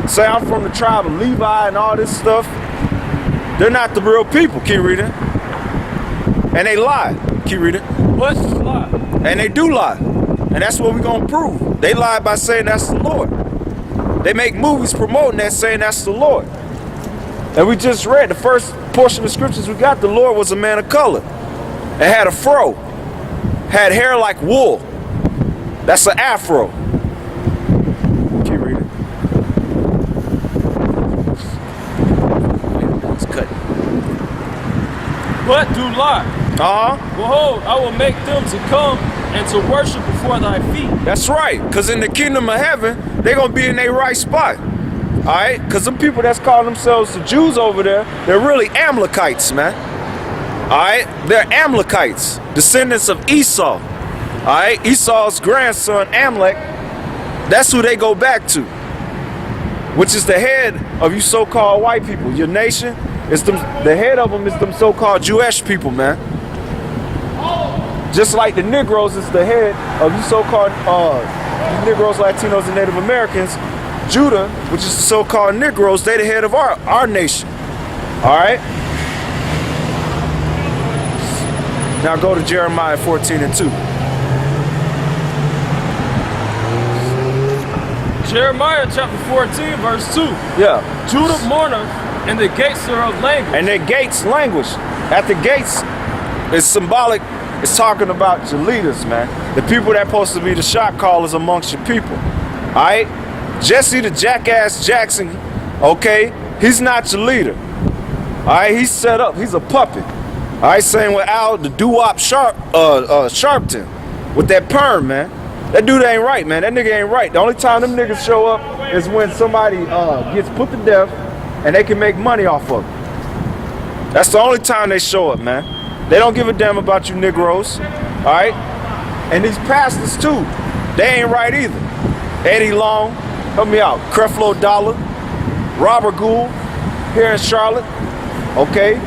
say I'm from the tribe of Levi and all this stuff, they're not the real people. Keep reading. And they lie. Keep reading. What's the lie? And they do lie. And that's what we're going to prove. They lie by saying that's the Lord. They make movies promoting that, saying that's the Lord. And we just read the first portion of the scriptures we got. The Lord was a man of color and had a fro, had hair like wool. That's an afro. Keep reading. Let's cut it. But do lie. Behold, I will make them to come and to worship before thy feet. That's right, because in the kingdom of heaven, they're going to be in their right spot. All right? Because some people that's calling themselves the Jews over there, they're really Amalekites, man. All right? They're Amalekites, descendants of Esau. All right? Esau's grandson, Amalek, that's who they go back to, which is the head of you so-called white people. Your nation, is them, the head of them is them so-called Jewish people, man. Just like the Negros is the head of you so-called Negros, Latinos, and Native Americans. Judah, which is the so-called Negros, they the head of our nation. All right? Now go to Jeremiah 14:2. Jeremiah chapter 14, verse 2. Yeah. Judah mourneth, and the gates thereof languish. And their gates languish. At the gates, it's symbolic. It's talking about your leaders, man. The people that supposed to be the shot callers amongst your people. All right? Jesse the Jackass Jackson, okay, he's not your leader. All right? He's set up. He's a puppet. All right? Same with Al, the doo-wop Sharpton with that perm, man. That dude ain't right, man. That nigga ain't right. The only time them niggas show up is when somebody gets put to death and they can make money off of it. That's the only time they show up, man. They don't give a damn about you Negros, all right? And these pastors, too, they ain't right either. Eddie Long, help me out. Creflo Dollar, Robert Gould, here in Charlotte, okay?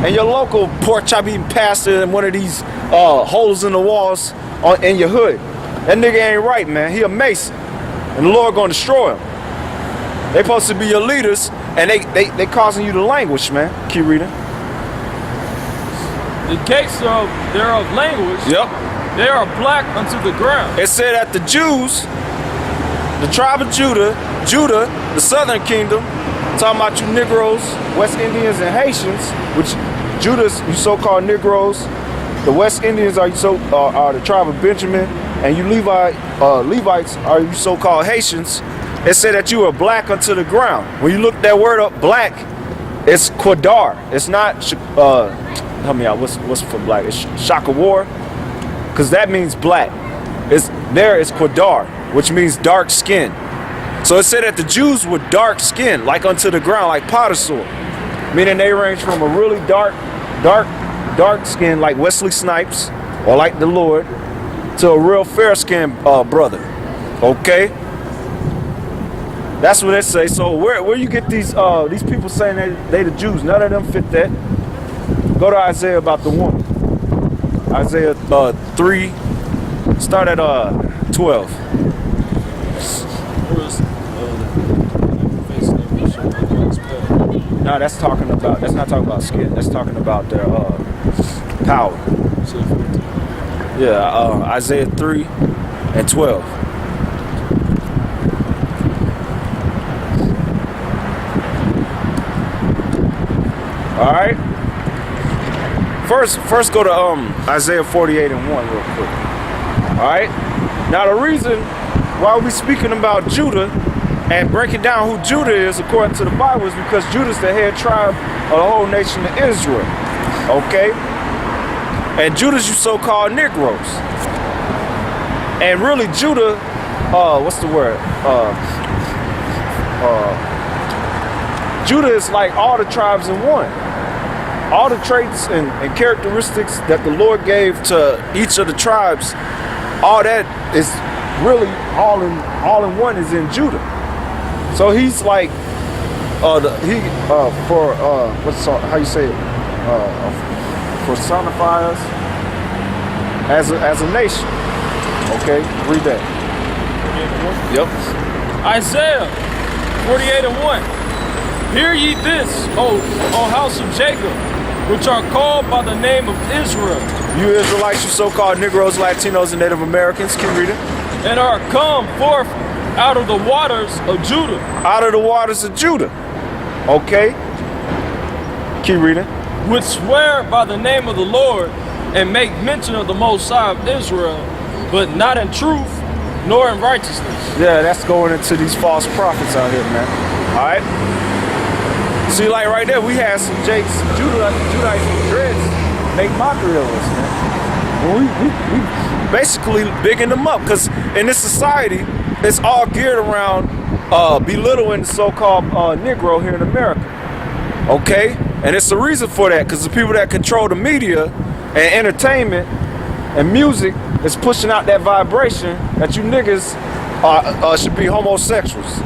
And your local pork chop eating pastor in one of these holes in the walls in your hood. That nigga ain't right, man. He a Mason. And the Lord gonna destroy him. They supposed to be your leaders, and they causing you to languish, man. Keep reading. The gates thereof language. Yep. They are black unto the ground. It said that the Jews, the tribe of Judah, the southern kingdom, talking about you Negros, West Indians, and Haitians, which Judah's you so-called Negros, the West Indians are the tribe of Benjamin, and you Levites are you so-called Haitians. It said that you are black unto the ground. When you look that word up, black, it's Quadar. It's not. Help me out. What's for black? It's Shakawar, because that means black. It's Quadar, which means dark skin. So it said that the Jews were dark skin, like unto the ground, like potter's sword, meaning they range from a really dark skin, like Wesley Snipes, or like the Lord, to a real fair skinned brother. Okay. That's what it say. So where you get these people saying they the Jews? None of them fit that. Go to Isaiah about the woman. Isaiah 3, start at 12. No, that's not talking about skin. That's talking about their power. Yeah, Isaiah 3 and 12. All right. First go to Isaiah 48 and 1 real quick. All right. Now the reason why we're speaking about Judah and breaking down who Judah is according to the Bible is because Judah's the head tribe of the whole nation of Israel. Okay. And Judah's you so-called Negros. And really Judah, what's the word? Judah is like all the tribes in one. All the traits and characteristics that the Lord gave to each of the tribes, all that is really all in one is in Judah. So he's like how you say it? Personify us as a nation. Okay, read that. Yep. Isaiah 48:1. Hear ye this, O house of Jacob, which are called by the name of Israel. You Israelites, you so-called Negroes, Latinos, and Native Americans, keep reading. And are come forth out of the waters of Judah. Out of the waters of Judah. Okay. Keep reading. Which swear by the name of the Lord, and make mention of the Most High of Israel, but not in truth, nor in righteousness. Yeah, that's going into these false prophets out here, man. All right. See, like right there, we had some Jakes, Judites with dreads make mockery of us, man. And we basically bigging them up, because in this society, it's all geared around belittling the so-called Negro here in America. Okay? And it's a reason for that, because the people that control the media and entertainment and music is pushing out that vibration that you niggas should be homosexuals,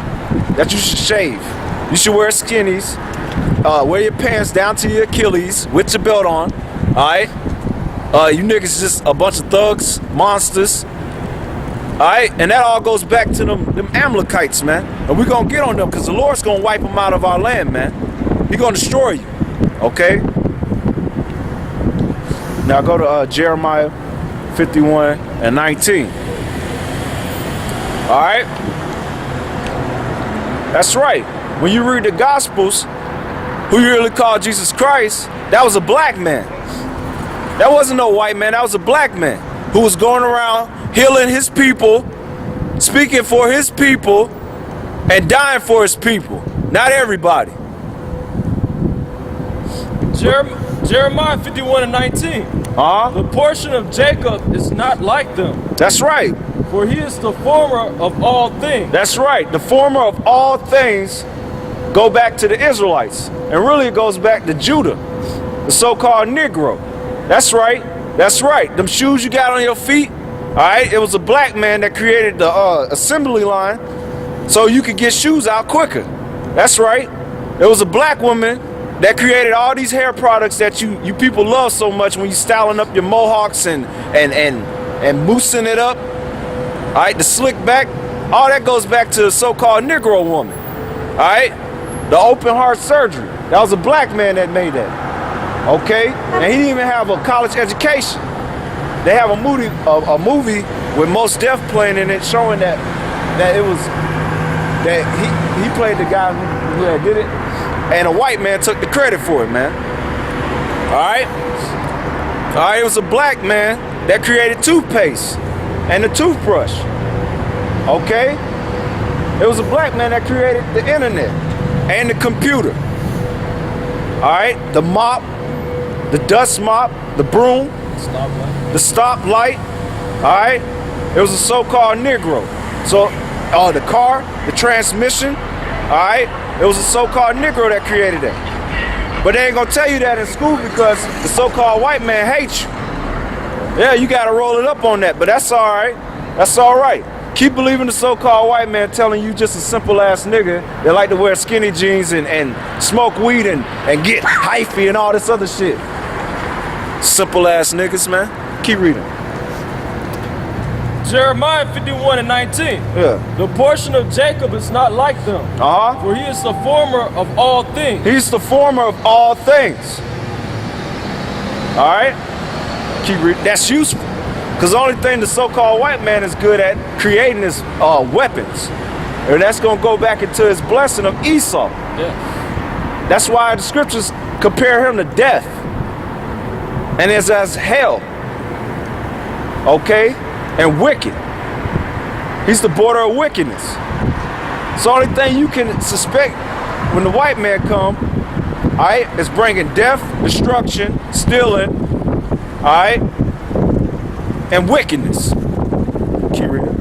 that you should shave, you should wear skinnies, wear your pants down to your Achilles with your belt on, alright? You niggas just a bunch of thugs, monsters, alright? And that all goes back to them Amalekites, man. And we're gonna get on them, because the Lord's gonna wipe them out of our land, man. He's gonna destroy you, okay? Now go to Jeremiah 51:19. All right? That's right. When you read the Gospels, who you really call Jesus Christ, that was a black man. That wasn't no white man, that was a black man who was going around healing his people, speaking for his people, and dying for his people. Not everybody. Jeremiah 51:19. The portion of Jacob is not like them. That's right. For he is the former of all things. That's right. The former of all things go back to the Israelites. And really it goes back to Judah, the so-called Negro. That's right. That's right. Them shoes you got on your feet, all right, it was a black man that created the assembly line so you could get shoes out quicker. That's right. It was a black woman that created all these hair products that you people love so much when you styling up your mohawks and moosing it up. All right, the slick back, all that goes back to the so-called Negro woman. All right, the open heart surgery. That was a black man that made that. Okay, and he didn't even have a college education. They have a movie with Mos Def playing in it, showing that it was that he played the guy who had did it. And a white man took the credit for it, man. All right, it was a black man that created toothpaste and the toothbrush. Okay? It was a black man that created the internet and the computer. All right? The mop, the dust mop, the broom, the stoplight. All right? It was a so-called Negro. So, the car, the transmission, all right? It was a so-called Negro that created that. But they ain't gonna tell you that in school because the so-called white man hates you. Yeah, you gotta roll it up on that, but that's all right. That's all right. Keep believing the so-called white man telling you just a simple ass nigga that like to wear skinny jeans and smoke weed and get hyphy and all this other shit. Simple ass niggas, man. Keep reading. Jeremiah 51:19. Yeah. The portion of Jacob is not like them. For he is the former of all things. He's the former of all things. All right. Keep reading. That's useful. Because the only thing the so-called white man is good at creating is weapons. And that's going to go back into his blessing of Esau. Yeah. That's why the scriptures compare him to death. And as hell. Okay? And wicked. He's the border of wickedness. It's the only thing you can suspect when the white man come, all right, is bringing death, destruction, stealing, all right, and wickedness. Keep reading.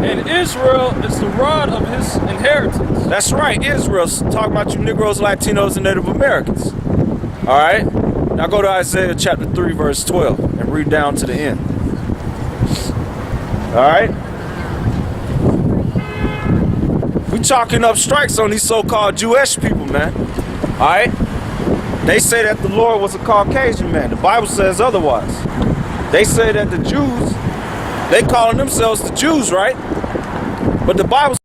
And Israel is the rod of his inheritance. That's right, Israel's talking about you Negroes, Latinos, and Native Americans. All right? Now go to Isaiah chapter 3, verse 12, and read down to the end. All right? We chalking up strikes on these so-called Jewish people, man. All right? They say that the Lord was a Caucasian man. The Bible says otherwise. They say that the Jews, they calling themselves the Jews, right? But the Bible